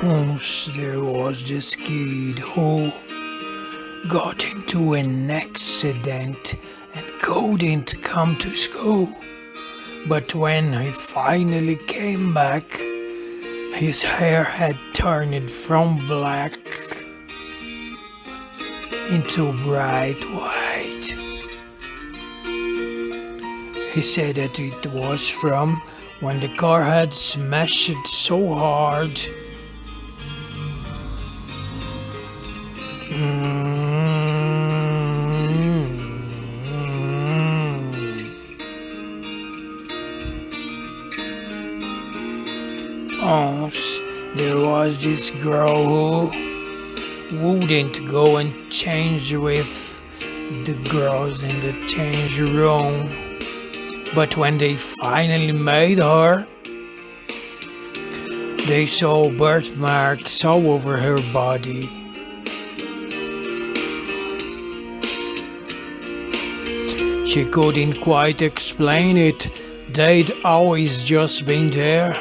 Once there was this kid who got into an accident and couldn't come to school. But when he finally came back, his hair had turned from black into bright white. He said that it was from when the car had smashed so hard. Once there was this girl who wouldn't go and change with the girls in the change room. But when they finally made her, they saw birthmarks all over her body. She couldn't quite explain it. They'd always just been there.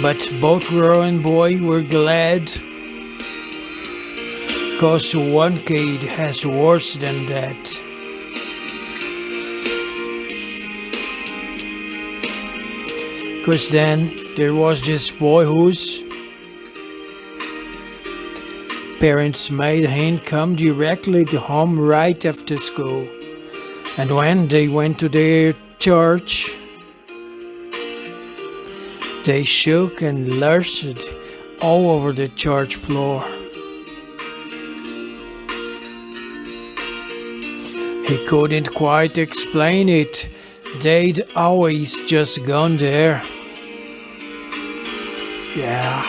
But both girl and boy were glad, 'cause one kid has worse than that. Cause then there was this boy whose parents made him come directly to home right after school. And when they went to their church, they shook and lurched all over the church floor. He couldn't quite explain it. They'd always just gone there. Yeah.